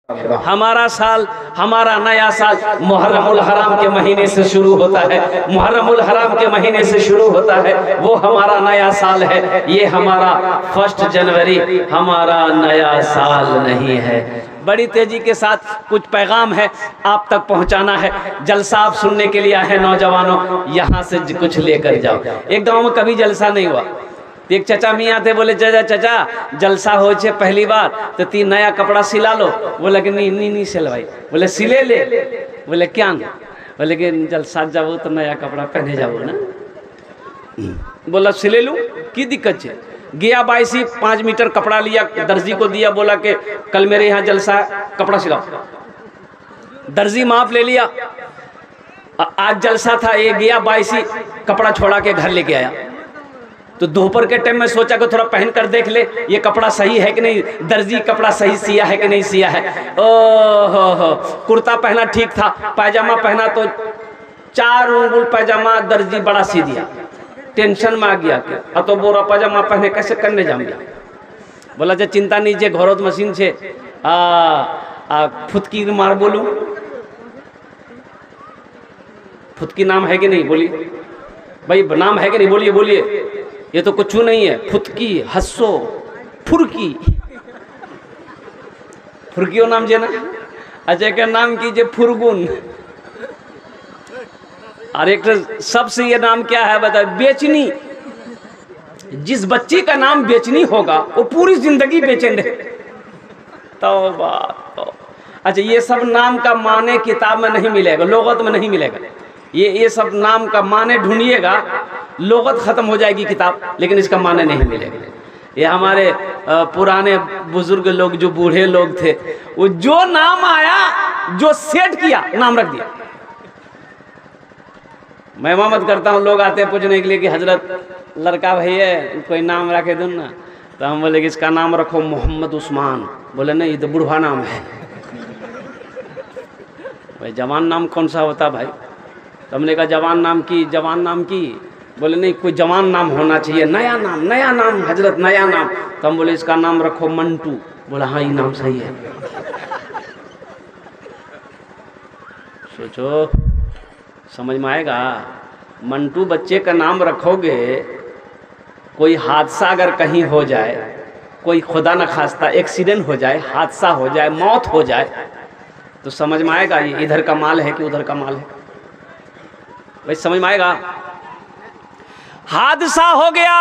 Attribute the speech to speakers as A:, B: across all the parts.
A: हमारा साल, हमारा नया साल मुहर्रमुल हराम के महीने से शुरू होता है। मुहर्रमुल हराम के महीने से शुरू होता है, वो हमारा नया साल है। ये हमारा 1 जनवरी हमारा नया साल नहीं है। बड़ी तेजी के साथ कुछ पैगाम है आप तक पहुंचाना है। जलसा आप सुनने के लिए आए हैं नौजवानों, यहाँ से कुछ लेकर जाओ। एक गाँव में कभी जलसा नहीं हुआ। एक चचा मियाँ थे, बोले चचा जलसा हो छे पहली बार तो 3 नया कपड़ा सिला लो। बोला कि नहीं सिलवाई। बोले सिले ले। बोले क्या? बोले कि जलसा जाओ तो नया कपड़ा पहने जाओ ना। बोला सिले लूँ, की दिक्कत है? गया 5 मीटर कपड़ा लिया, दर्जी को दिया, बोला कि कल मेरे यहाँ जलसा कपड़ा सिलाओ। दर्जी माप ले लिया। आज जलसा था, ये गया 22 कपड़ा छोड़ा के घर लेके आया। तो दोपहर के टाइम में सोचा कि थोड़ा पहन कर देख ले ये कपड़ा सही है कि नहीं, दर्जी कपड़ा सही सिया है कि नहीं सिया है। ओहो, कुर्ता पहना ठीक था, पैजामा पहना तो 4 उंगल पैजामा दर्जी बड़ा सी दिया। टेंशन में आ गया कि तो बोरा पैजामा पहने कैसे करने जाऊंगा। बोला जे चिंता नहीं, जे घरों मशीन छे फुतकी मार बोलू। फुतकी नाम है कि नहीं? बोलिए भाई, नाम है कि नहीं? बोलिए बोलिए। ये तो कुछ नहीं है। फुतकी, हस्सो, फुरकी। फुरकियो नाम जे ना। अच्छा का नाम कीजिए फुरगुन। और एक सबसे ये नाम क्या है बताओ? बेचनी। जिस बच्ची का नाम बेचनी होगा वो पूरी जिंदगी बेचैन रहे। तो अच्छा, ये सब नाम का माने किताब में नहीं मिलेगा, लोगत में नहीं मिलेगा। ये सब नाम का माने ढूंढिएगा, लोगत खत्म हो जाएगी किताब, लेकिन इसका माने नहीं मिलेगा। ये हमारे पुराने बुजुर्ग लोग, जो बूढ़े लोग थे, वो जो नाम आया, जो सेट किया, नाम रख दिया। मैं मत करता हूँ, लोग आते हैं पूछने के लिए कि हजरत लड़का भाई है, कोई नाम रखे दो ना। तो हम बोले कि इसका नाम रखो मोहम्मद उस्मान। बोले नहीं, ये तो बुढ़वा नाम है। भाई जवान नाम कौन सा होता भाई? तो हमने कहा जवान नाम की। बोले नहीं, कोई जवान नाम होना चाहिए, नया नाम हजरत, नया नाम। तो हम बोले इसका नाम रखो मंटू। बोला हाँ, ये नाम सही है। सोचो, समझ में आएगा? मंटू बच्चे का नाम रखोगे, कोई हादसा अगर कहीं हो जाए, कोई खुदा न खास्ता एक्सीडेंट हो जाए, हादसा हो जाए, मौत हो जाए, तो समझ में आएगा ये इधर का माल है कि उधर का माल है। भाई समझ में आएगा? हादसा हो गया,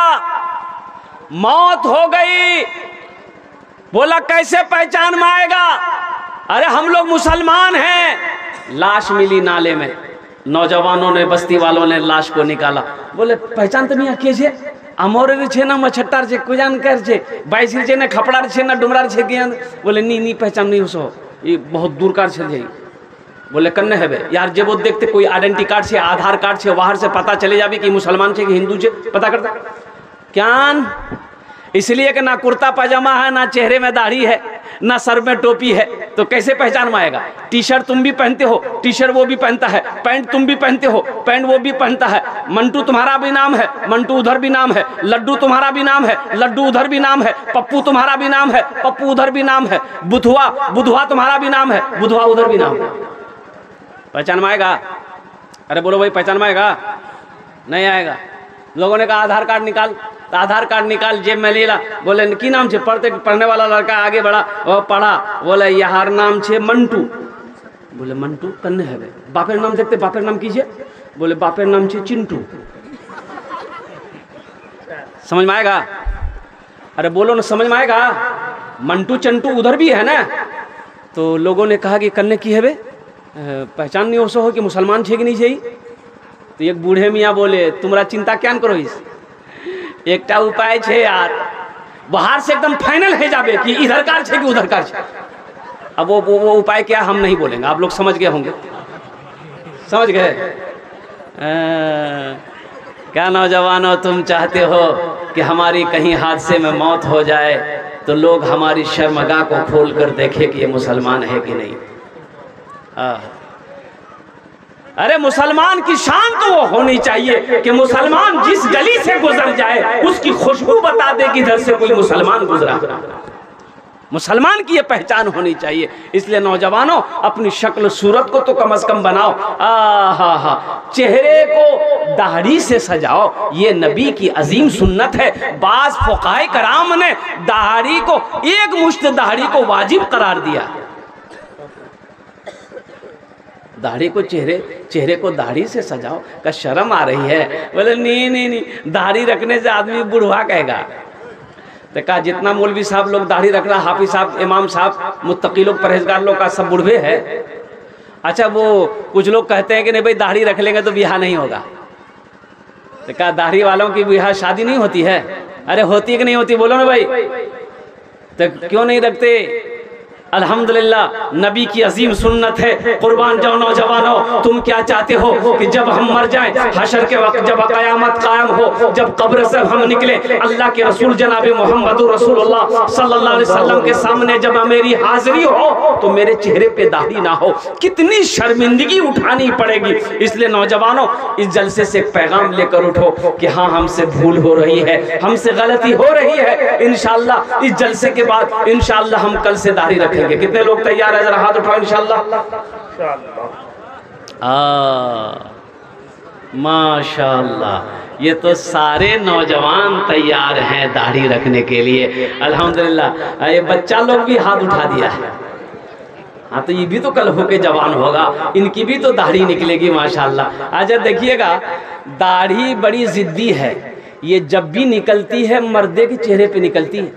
A: मौत हो गई, बोला कैसे पहचान में आएगा? अरे हम लोग मुसलमान हैं। लाश मिली नाले में, नौजवानों ने, बस्ती वालों ने लाश को निकाला। बोले पहचान तो नहीं कैसे? अमोरे छे ना मछट्टार छे, कुजान कर छे, 22 छे ना खपड़ार छे ना डुमरार छे। बोले नहीं पहचान नहीं हो, ये बहुत दूर कार छे। बोले कन्ने है बे यार, जब वो देखते कोई आइडेंटिटी कार्ड से, आधार कार्ड से, बाहर से पता चले जाबी कि मुसलमान छे कि हिंदू छे, पता करता क्या? इसलिए कि ना कुर्ता पजामा है, ना चेहरे में दाढ़ी है, ना सर में टोपी है, तो कैसे पहचान में आएगा? टी शर्ट तुम भी पहनते हो, टी शर्ट वो भी पहनता है, पैंट तुम भी पहनते हो, पैंट वो भी पहनता है। मंटू तुम्हारा भी नाम है, मंटू उधर भी नाम है। लड्डू तुम्हारा भी नाम है, लड्डू उधर भी नाम है। पप्पू तुम्हारा भी नाम है, पप्पू उधर भी नाम है। बुधवा तुम्हारा भी नाम है, बुधवा उधर भी नाम है। पहचान में आएगा? अरे बोलो भाई, पहचान में आएगा? नहीं आएगा। लोगों ने कहा आधार कार्ड निकाल, तो आधार कार्ड निकाल, जेब में ले ला। बोले की नाम छे? पढ़ने वाला लड़का आगे बढ़ा, वो पढ़ा, बोले यार नाम छे मंटू। बोले मंटू कन्ने है? बापेर नाम देखते, बापेर नाम कीजिए। बोले बापेर नाम छे चिंटू। समझ में आएगा? अरे बोलो ना, समझ में आएगा? मंटू चंटू उधर भी है ना। तो लोगों ने कहा कि कन्ने की है बे, पहचान नहीं हो कि मुसलमान छे कि नहीं छे? तो एक बूढ़े मियाँ बोले तुम्हारा चिंता क्या करो, इस एक उपाय छे यार, बाहर से एकदम फाइनल है जाबे कि इधर कार छे कि उधर कार छे। अब वो उपाय क्या, हम नहीं बोलेंगे, आप लोग समझ गए होंगे। समझ गए? क्या नौजवानों, तुम चाहते हो कि हमारी कहीं हादसे में मौत हो जाए तो लोग हमारी शर्मगाह को खोल कर देखे कि ये मुसलमान है कि नहीं? अरे मुसलमान की शान तो वो होनी चाहिए कि मुसलमान जिस गली से गुजर जाए उसकी खुशबू बता दे कि इधर से कोई मुसलमान गुजरा। मुसलमान की ये पहचान होनी चाहिए। इसलिए नौजवानों अपनी शक्ल सूरत को तो कम से कम बनाओ। हा, चेहरे को दाढ़ी से सजाओ, ये नबी की अजीम सुन्नत है। बाज फुकाए कराम ने दाढ़ी को, एक मुश्त दाढ़ी को वाजिब करार दिया। दाढ़ी को चेहरे को दाढ़ी से सजाओ। का शर्म आ रही है? बोले नहीं, दाढ़ी रखने से आदमी बुढ़वा कहेगा। तो कहा जितना मौलवी साहब लोग दाढ़ी रख रहा, हाफिज साहब, इमाम साहब, मुत्तकी लोग, परहेजगार लोग का सब बुढ़वे है। अच्छा, वो कुछ लोग कहते हैं कि नहीं भाई दाढ़ी रख लेंगे तो ब्याह नहीं होगा। तो कहा दाढ़ी वालों की ब्याह शादी नहीं होती है? अरे होती है कि नहीं होती, बोलो ना भाई। तो क्यों नहीं रखते? अल्हम्दुलिल्लाह नबी की अजीम सुन्नत है। कुर्बान जाओ नौजवानों, तुम क्या चाहते हो कि जब हम मर जाएं, हशर के वक्त जब क़यामत कायम हो, जब कब्र से हम निकले, अल्लाह के रसूल जनाब मोहम्मद रसूलुल्लाह सल्लल्लाहु अलैहि वसल्लम के सामने जब मेरी हाजिरी हो तो मेरे चेहरे पे दाढ़ी ना हो, कितनी शर्मिंदगी उठानी पड़ेगी। इसलिए नौजवानों इस जलसे से एक पैगाम लेकर उठो कि हाँ हमसे भूल हो रही है, हमसे गलती हो रही है। इंशाअल्लाह इस जलसे के बाद इंशाअल्लाह हम कल से दाढ़ी रखेंगे। कितने लोग तैयार है? जरा हाथ उठाओ। इंशाअल्लाह। माशाअल्लाह, ये तो सारे नौजवान तैयार हैं दाढ़ी रखने के लिए। अल्हम्दुलिल्लाह ये बच्चा लोग भी हाथ उठा दिया है। हाँ, तो ये भी तो कल होके जवान होगा, इनकी भी तो दाढ़ी निकलेगी माशाअल्लाह। अच्छा देखिएगा, दाढ़ी बड़ी जिद्दी है। ये जब भी निकलती है मर्दे के चेहरे पे निकलती है,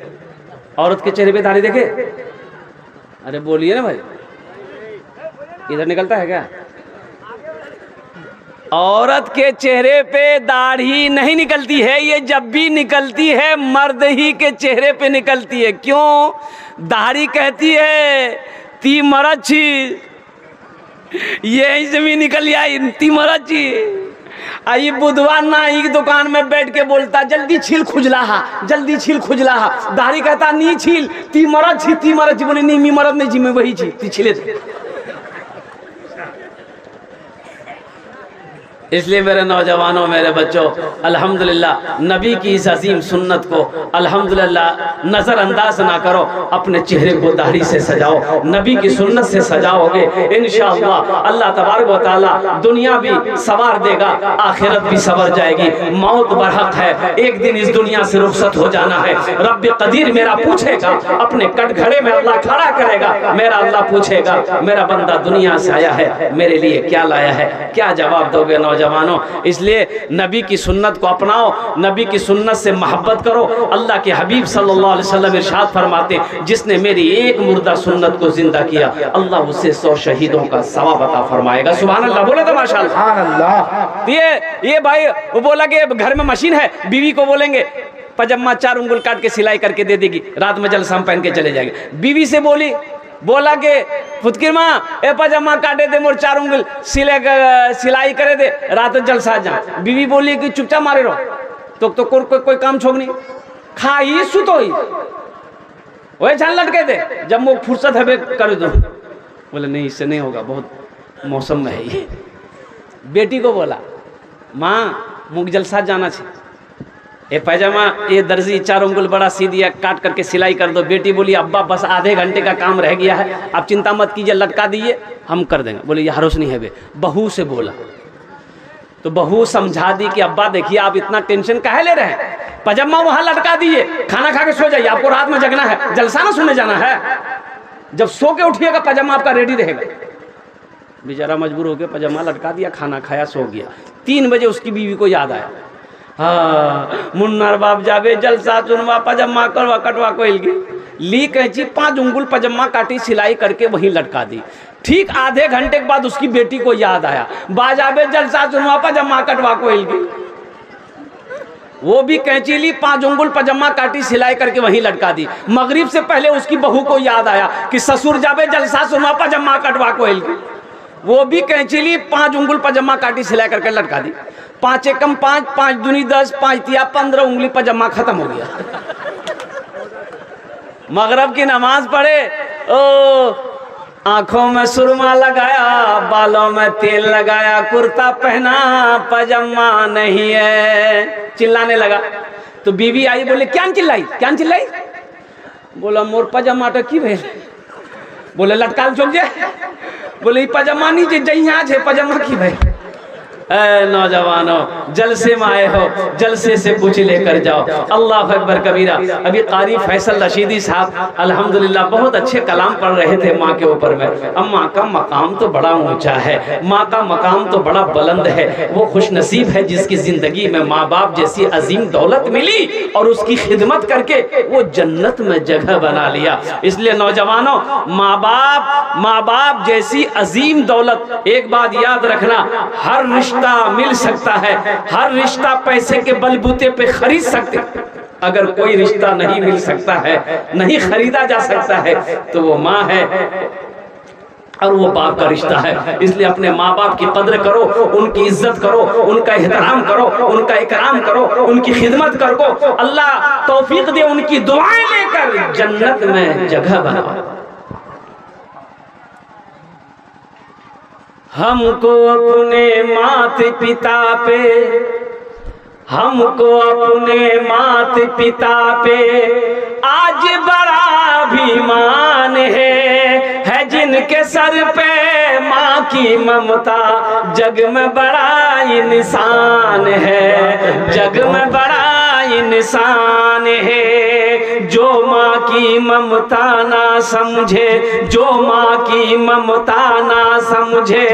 A: औरत के चेहरे पे दाढ़ी देखे? अरे बोलिए ना भाई, इधर निकलता है क्या? औरत के चेहरे पे दाढ़ी नहीं निकलती है, ये जब भी निकलती है मर्द ही के चेहरे पे निकलती है। क्यों? दाढ़ी कहती है ती मरची, ये जमीन निकल आई ती मरची। आई बुधवार नाई की दुकान में बैठ के बोलता जल्दी छील खुजला हा, जल्दी छील खुजला हा। दाढ़ी कहता नहीं छील, ती मरद छी, ती मरद छी। बोले नहीं मी मरद नहीं जी, मैं वही छी, ती छीले। इसलिए मेरे नौजवानों, मेरे बच्चों, अल्हम्दुलिल्लाह नबी की इस अजीम सुन्नत को अल्हम्दुलिल्लाह नज़रअंदाज ना करो, अपने चेहरे को दाढ़ी से सजाओ, नबी की सुन्नत से सजाओगे इंशाअल्लाह अल्लाह तबारक व तआला दुनिया भी सवार देगा, आखिरत भी सवर जाएगी। मौत बरहक है, एक दिन इस दुनिया से रुखसत हो जाना है। रब्बे कदीर मेरा पूछेगा, अपने कटघरे में अल्लाह खड़ा करेगा, मेरा अल्लाह पूछेगा मेरा बंदा दुनिया से आया है, मेरे लिए क्या लाया है? क्या जवाब दोगे नौजवानों? इसलिए नबी की सुन्नत को अपनाओ, नबी की सुन्नत से मोहब्बत करो। अल्लाह के हबीब सल्लल्लाहु अलैहि वसल्लम इरशाद फरमाते, जिसने मेरी एक मुर्दा सुन्नत को जिंदा किया, अल्लाह उसे 100 शहीदों का सवाब अता फरमाएगा। सुभान अल्लाह, बोले तो माशाअल्लाह। ये भाई वो बोला कि घर में मशीन है, बीवी को बोलेंगे पजामा 4 उंगल काट के सिलाई करके दे देगी, रात में जलसा पहन के चले जाएंगे। बीवी से बोला कि फुतकिर माँ ए पजामा काटे दे, मोर 4 उंगल सिलाई करे दे, रात जलसा जा। बीवी बोली कि चुपचाप मारे रहो, तो कोई काम छोड़ नहीं, खा ही सुतो ही, वही झाल लटके दे, जब वो फुर्सत है कर दो। बोले नहीं, इससे नहीं होगा, बहुत मौसम में है ये। बेटी को बोला माँ मुझे जलसा जाना चाहिए, ये पैजामा ये दर्जी 4 उंगल बड़ा सी दिया, काट करके सिलाई कर दो। बेटी बोली अब्बा बस आधे घंटे का काम रह गया है, आप चिंता मत कीजिए, लटका दीजिए हम कर देंगे। बोले ये हरोस नहीं है बे। बहू से बोला तो बहू समझा दी कि अब्बा देखिए आप इतना टेंशन काहे ले रहे हैं, पजामा वहां लटका दीजिए, खाना खा के सो जाइए, आपको रात में जगना है, जलसा ना सुनने जाना है। जब सो के उठिएगा पजामा आपका रेडी रहेगा। बेचारा मजबूर हो गया, पजामा लटका दिया, खाना खाया, सो गया। 3 बजे उसकी बीवी को याद आया, हाँ मुन्नर बाप जावे जलसा चुनवा पजामा करवा कटवा को ली कैची 5 उंगल पजामा काटी, सिलाई करके वहीं लटका दी। ठीक आधे घंटे के बाद उसकी बेटी को याद आया, बाजाबे जलसा चुनवा पजामा कटवा को वो भी कैंची ली, 5 उंगल पजामा काटी, सिलाई करके वहीं लटका दी। मगरिब से पहले उसकी बहू को याद आया कि ससुर जावे जलसा चुनवा पजामा कटवा को वो भी कैंची ली, 5 उंगल पजामा काटी, सिलाई करके लटका दी। 5 एकम 5, 5 दूनी 10, 5 तिया 15 उंगली पजामा खत्म हो गया। मगरब की नमाज पढ़े, ओ आंखों में सुरमा लगाया, बालों में तेल लगाया, कुर्ता पहना, पजामा नहीं है, चिल्लाने लगा। तो बीवी आई, बोले क्या चिल्लाई, क्या चिल्लाई? बोला मोर पजामा की भेल, बोले लटकाल चल जाए, बोले पजामा नहीं जहिया है पजामा की भेल। नौजवानों जलसे में आए हो, जलसे से कुछ लेकर जाओ। अल्लाह अकबर कबीरा। अभी कारी फैसल रशीदी साहब अल्हम्दुलिल्लाह बहुत अच्छे कलाम पढ़ रहे थे माँ के ऊपर में। अब माँ का मकाम तो बड़ा ऊंचा है, माँ का मकाम तो बड़ा बुलंद है। वो खुश नसीब है जिसकी जिंदगी में माँ बाप जैसी अजीम दौलत मिली और उसकी खिदमत करके वो जन्नत में जगह बना लिया। इसलिए नौजवानों माँ बाप जैसी अजीम दौलत, एक बात याद रखना, हर रिश्ता मिल सकता है, हर रिश्ता पैसे के बलबूते पे खरीद सकते, अगर कोई रिश्ता नहीं मिल सकता है, नहीं खरीदा जा सकता है, तो वो माँ है और वो बाप का रिश्ता है। इसलिए अपने माँ बाप की कद्र करो, उनकी इज्जत करो, उनका एहतराम करो, उनका इकराम करो, उनकी खिदमत करो। अल्लाह तौफीक दे उनकी दुआएं लेकर जन्नत में जगह बनाओ। हमको अपने माता पिता पे, हमको अपने माता पिता पे आज बड़ा अभिमान है जिनके सर पे माँ की ममता, जग में बड़ा इंसान है, जग में बड़ा इंसान है। जो माँ की ममता ना समझे, जो माँ की ममता ना समझे,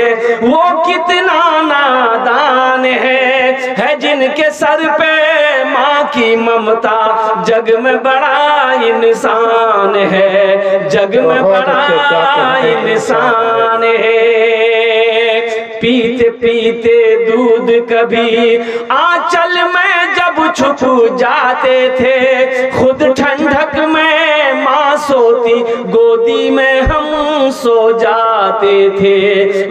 A: वो कितना नादान है जिनके सर पे माँ की ममता, जग में बड़ा इंसान है, जग में बड़ा इंसान है। पीते पीते दूध कभी आंचल में जब छुप जाते थे, खुद ठंडक में माँ सोती, गोदी में हम सो जाते थे,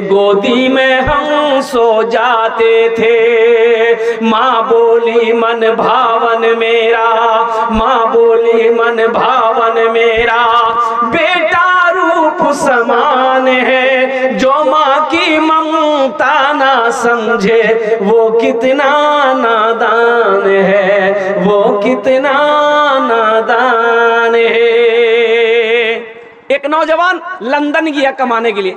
A: गोदी में हम सो जाते थे। माँ बोली मन भावन मेरा, माँ बोली मन भावन मेरा, बेटा रूप समान है। जो माँ की ममता ना समझे, वो कितना नादान है, वो कितना नादान है। एक नौजवान लंदन गया कमाने के लिए,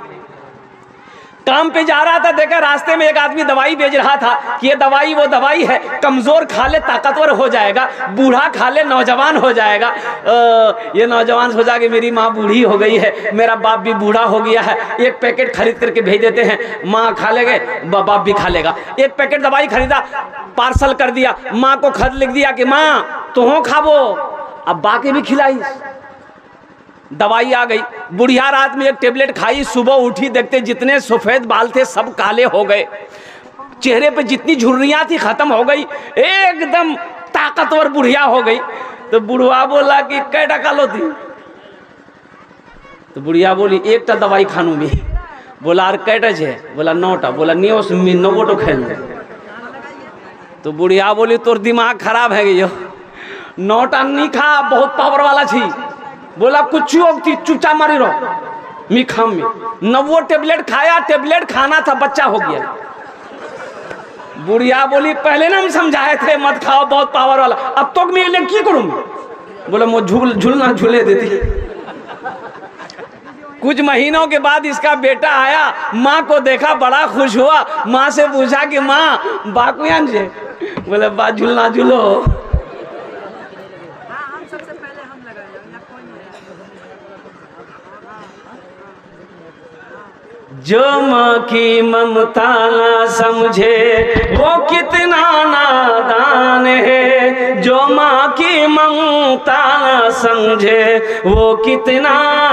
A: काम पे जा रहा था, देखा रास्ते में एक आदमी दवाई बेच रहा था कि ये दवाई वो दवाई है, कमजोर खा ले ताकतवर हो जाएगा, बूढ़ा खा ले नौजवान हो जाएगा। ये नौजवान सोचा कि मेरी माँ बूढ़ी हो गई है, मेरा बाप भी बूढ़ा हो गया है, एक पैकेट खरीद करके भेज देते हैं, माँ खा लेंगे बाप भी खा लेगा। एक पैकेट दवाई खरीदा, पार्सल कर दिया, माँ को खत लिख दिया कि माँ तुम खाबो, अब बाकी भी खिलाई। दवाई आ गई, बुढ़िया रात में एक टेबलेट खाई, सुबह उठी देखते जितने सफेद बाल थे सब काले हो गए, चेहरे पे जितनी झुर्रियां थी खत्म हो गई, एकदम ताकतवर बुढ़िया हो गई। तो बुढ़वा बोला कि कै टका लो थी? तो बुढ़िया बोली एक टा दवाई खानू में। बोला और कै टच है? बोला 9टा। बोला 9 खेल। तो बुढ़िया बोली तोर दिमाग खराब है गई, 9टा नहीं खा, बहुत पावर वाला छी। बोला कुछ होती चुपचाप मारी रहो मिखाम में। 9 टेबलेट खाया, टेबलेट खाना था, बच्चा हो गया। बुढ़िया बोली पहले ना हम समझाए थे मत खाओ, बहुत पावर वाला, अब तो मैं ले की करूंगा? बोला मुझे झूलना झूले देती। कुछ महीनों के बाद इसका बेटा आया, माँ को देखा बड़ा खुश हुआ, माँ से पूछा कि माँ बाकुयान से? बोले बा झूलना झूलो। जो माँ की ममता ना समझे वो कितना नादान है, जो माँ की ममता ना समझे वो कितना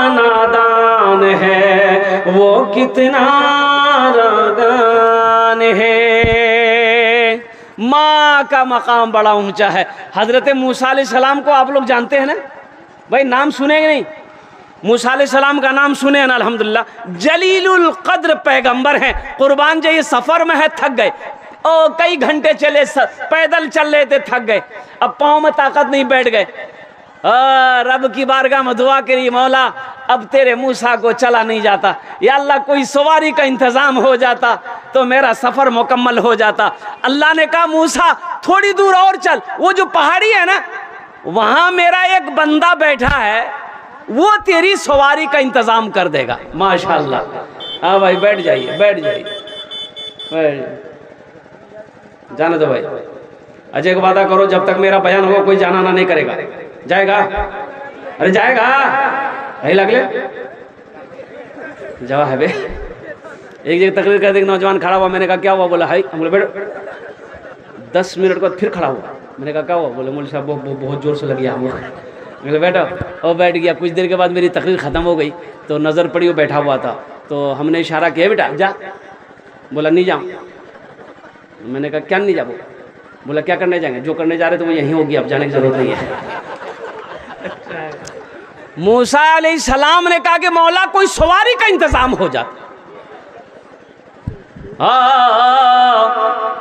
A: नादान है, वो कितना नादान है। माँ का मकाम बड़ा ऊंचा है। हजरत मूसा अलैहिस्सलाम को आप लोग जानते हैं ना भाई, नाम सुने नहीं? मूसा अलैहिस्सलाम का नाम सुने हैं ना? अल्हम्दुलिल्लाह जलीलुल कद्र पैगंबर हैं। कुर्बान जाइए, सफर में है, थक गए, ओ कई घंटे चले, पैदल चल रहे थे, थक गए, अब पाँव में ताकत नहीं, बैठ गए। रब की बारगाह में दुआ करी, मौला अब तेरे मूसा को चला नहीं जाता, या अल्लाह कोई सवारी का इंतजाम हो जाता तो मेरा सफर मुकम्मल हो जाता। अल्लाह ने कहा मूसा थोड़ी दूर और चल, वो जो पहाड़ी है ना वहां मेरा एक बंदा बैठा है, वो तेरी सवारी का इंतजाम कर देगा। माशाल्लाह। हाँ भाई बैठ जाइए, बैठ जाइए, जाने दो भाई। अजय एक वादा करो, जब तक मेरा बयान होगा कोई जाना ना नहीं करेगा। जाएगा? अरे जाएगा, यही लगले जवा है बे। एक जगह तकरीर कर देख, नौजवान खड़ा हुआ, मैंने कहा क्या हुआ? बोला हाई। हम बोले बैठो। 10 मिनट बाद फिर खड़ा हुआ, मैंने कहा क्या हुआ? बोले मौलवी साहब बहुत जोर से लग गया हमको। बोले बैठो, और बैठ गया। कुछ देर के बाद मेरी तकरीर ख़त्म हो गई तो नज़र पड़ी, वो बैठा हुआ था, तो हमने इशारा किया बेटा जा। बोला नहीं जाऊँ। मैंने कहा क्या नहीं जाओ? बोला क्या करने जाएंगे? जो करने जा रहे थे वो यहीं होगी, अब जाने की जरूरत नहीं है। मूसा अलैहिस्सलाम ने कहा कि मौला कोई सवारी का इंतजाम हो जाता।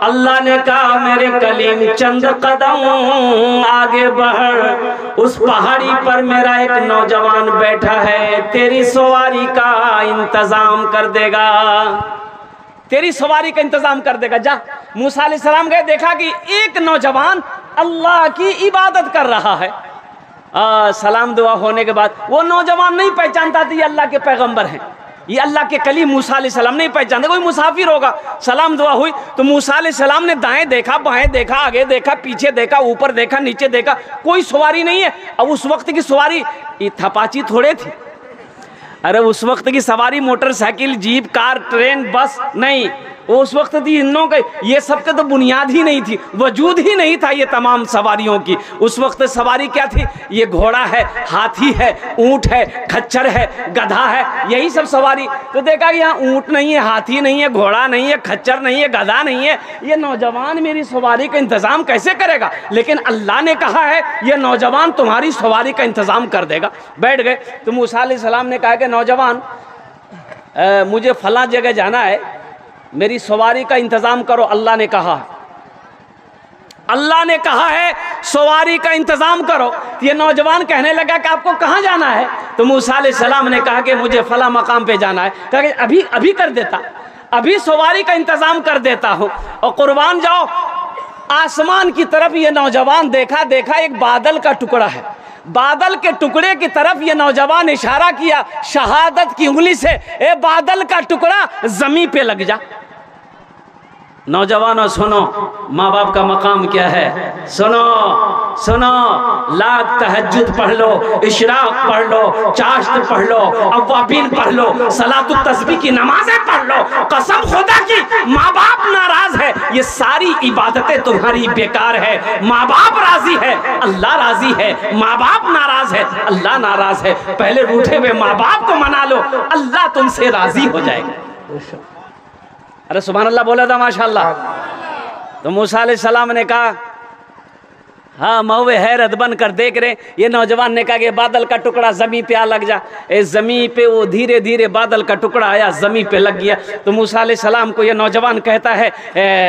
A: अल्लाह ने कहा मेरे कलीम चंद कदम आगे बढ़, उस पहाड़ी पर मेरा एक नौजवान बैठा है, तेरी सवारी का इंतजाम कर देगा, तेरी सवारी का इंतजाम कर देगा। जा। मूसा अलैहिस्सलाम गए, देखा कि एक नौजवान अल्लाह की इबादत कर रहा है। सलाम दुआ होने के बाद वो नौजवान नहीं पहचानता था ये अल्लाह के पैगंबर हैं, ये अल्लाह के कलीम मूसा अलैहिस्सलाम नहीं पहचानते, कोई मुसाफिर होगा। सलाम दुआ हुई तो मूसा अलैहिस्सलाम ने दाएं देखा, बाएं देखा, आगे देखा, पीछे देखा, ऊपर देखा, नीचे देखा, कोई सवारी नहीं है। अब उस वक्त की सवारी ये थपाची थोड़े थी। अरे उस वक्त की सवारी मोटरसाइकिल, जीप, कार, ट्रेन, बस नहीं, उस वक्त थी इन लोगों के, ये सब के तो बुनियाद ही नहीं थी, वजूद ही नहीं था ये तमाम सवारियों की। उस वक्त सवारी क्या थी? ये घोड़ा है, हाथी है, ऊंट है, खच्चर है, गधा है, यही सब सवारी। तो देखा यहाँ ऊंट नहीं है, हाथी नहीं है, घोड़ा नहीं है, खच्चर नहीं है, गधा नहीं है, ये नौजवान मेरी सवारी का इंतजाम कैसे करेगा? लेकिन अल्लाह ने कहा है ये नौजवान तुम्हारी सवारी का इंतजाम कर देगा। बैठ गए तो मूसा अलैहिस्सलाम ने कहा कि नौजवान मुझे फला जगह जाना है, मेरी सवारी का इंतजाम करो। अल्लाह ने कहा, अल्लाह ने कहा है सवारी का इंतजाम करो। ये नौजवान कहने लगा कि आपको कहाँ जाना है? तो मूसा अलैहिस्सलाम ने कहा कि मुझे फला मकाम पे जाना है। कहा कि अभी अभी कर देता, अभी सवारी का इंतजाम कर देता हूँ। और कुर्बान जाओ, आसमान की तरफ ये नौजवान देखा, देखा एक बादल का टुकड़ा है, बादल के टुकड़े की तरफ ये नौजवान इशारा किया शहादत की उंगली से, ए बादल का टुकड़ा जमीन पे लग जा। नौजवानों सुनो, माँ बाप का मकाम क्या है? सुनो सुनो, लाख तहज्जुद पढ़ लो, इशराक पढ़ लो, चाश्त पढ़ लो, अव्वाबीन पढ़ लो, सलातुत तस्बीह की नमाजें पढ़ लो, कसम खुदा की माँ बाप नाराज है, ये सारी इबादतें तुम्हारी बेकार है। माँ बाप राजी है, अल्लाह राजी है, माँ बाप नाराज है, अल्लाह नाराज है। पहले रूठे हुए माँ बाप को मना लो, अल्लाह तुमसे राजी हो जाएगा। अरे सुभान अल्लाह बोला था माशाल्लाह। तो मूसा अलैहिस्सलाम ने कहा हाँ मौवे हैरत बन कर देख रहे। ये नौजवान ने कहा कि बादल का टुकड़ा जमीन पे आ लग जा। जमीन पे वो धीरे धीरे बादल का टुकड़ा आया, जमीन पे लग गया। तो मूसा अलैहिस्सलाम को ये नौजवान कहता है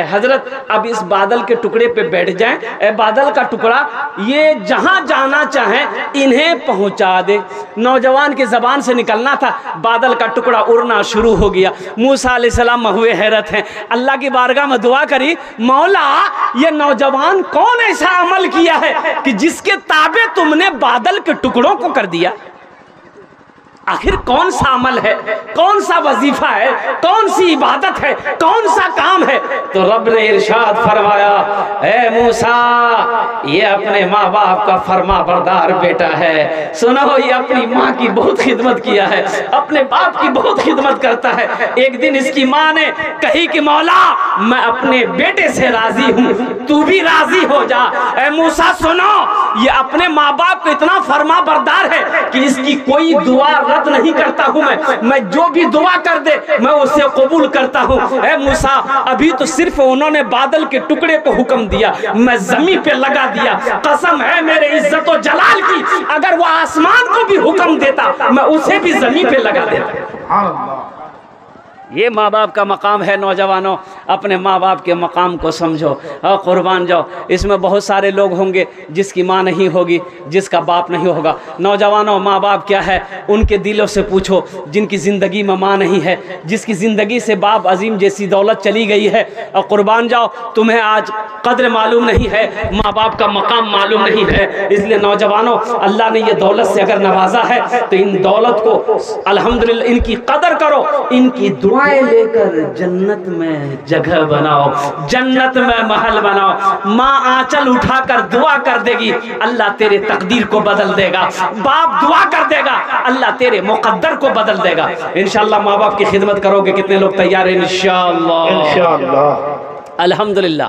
A: हजरत अब इस बादल के टुकड़े पे बैठ जाएं, बादल का टुकड़ा ये जहां जाना चाहे इन्हें पहुंचा दे। नौजवान की जबान से निकलना था, बादल का टुकड़ा उड़ना शुरू हो गया। मूसा अलैहिस्सलाम हुए हैरत हैं, अल्लाह की बारगाह में दुआ करी, मौला ये नौजवान कौन ऐसा अमल किया है कि जिसके ताबे तुमने बादल के टुकड़ों को कर दिया? आखिर कौन सा अमल है, कौन सा वजीफा है, कौन सी इबादत है, कौन सा काम है? तो रब ने इरशाद फरमाया, ए मूसा ये अपने माँ बाप का फरमा बरदार बेटा है। सुनो, ये अपनी माँ की बहुत खिदमत किया है, अपने बाप की बहुत खिदमत करता है। एक दिन इसकी माँ ने कही कि मौला मैं अपने बेटे से राजी हूँ, तू भी राजी हो जा। ए मूसा सुनो, ये अपने माँ बाप को इतना फरमा बरदार है कि इसकी कोई दुआ रद्द नहीं करता हूँ। मैं जो भी दुआ कर दे मैं उसे कबूल करता हूँ। ए मूसा अभी तो सिर्फ उन्होंने बादल के टुकड़े को हुक्म दिया, मैं जमीन पे लगा दिया। कसम है मेरे इज्जत और जलाल की, अगर वो आसमान को भी हुक्म देता मैं उसे भी जमीन पे लगा देता। ये माँ बाप का मकाम है। नौजवानों, अपने माँ बाप के मकाम को समझो और कुर्बान जाओ। इसमें बहुत सारे लोग होंगे जिसकी माँ नहीं होगी, जिसका बाप नहीं होगा। नौजवानों, माँ बाप क्या है उनके दिलों से पूछो, जिनकी ज़िंदगी में माँ नहीं है, जिसकी ज़िंदगी से बाप अजीम जैसी दौलत चली गई है, और कुर्बान जाओ तुम्हें आज कद्र मालूम नहीं है, माँ बाप का मकाम मालूम नहीं है। इसलिए नौजवानों, अल्लाह ने ये दौलत से अगर नवाजा है तो इन दौलत को अल्हम्दुलिल्लाह इनकी कदर करो, इनकी दुआएं लेकर जन्नत में जगह बनाओ, जन्नत में महल बनाओ। माँ आंचल उठाकर दुआ कर देगी, अल्लाह तेरे तकदीर को बदल देगा। बाप दुआ कर देगा, अल्लाह तेरे मुकद्दर को बदल देगा। इंशाअल्लाह माँ बाप की खिदमत करोगे। कितने लोग तैयार हैं? इंशाअल्लाह, इंशाअल्लाह, अल्हम्दुलिल्लाह।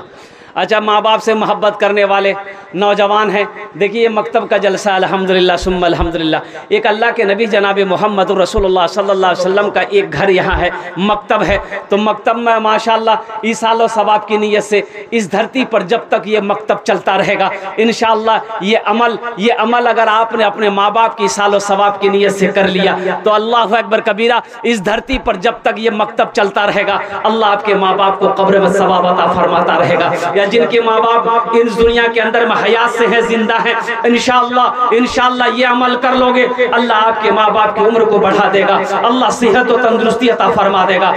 A: अच्छा, माँ बाप से मोहब्बत करने वाले नौजवान हैं। देखिए मकतब का जलसा अल्हम्दुलिल्लाह सुम्मा अल्हम्दुलिल्लाह। एक अल्लाह के नबी जनाब मोहम्मद रसूलुल्लाह सल्लल्लाहु अलैहि वसल्लम का एक घर यहाँ है, मकतब है। तो मकतब में माशाअल्लाह ईसाल व सवाब की नीयत से इस धरती पर जब तक ये मकतब चलता रहेगा इंशाअल्लाह ये अमल अगर आपने अपने माँ बाप की ईसाल व सवाब की नीयत से कर लिया तो अल्लाह अकबर कबीरा, इस धरती पर जब तक ये मकतब चलता रहेगा अल्लाह आपके माँ बाप को कब्र में सवाब अता फरमाता रहेगा। या जिनके माँ बाप इस दुनिया के अंदर में हयात से है, जिंदा है, इंशाअल्लाह ये अमल कर लोगे, अल्लाह आपके माँ बाप की उम्र को बढ़ा देगा, अल्लाह सेहत और तंदुरुस्ती अता फरमा देगा।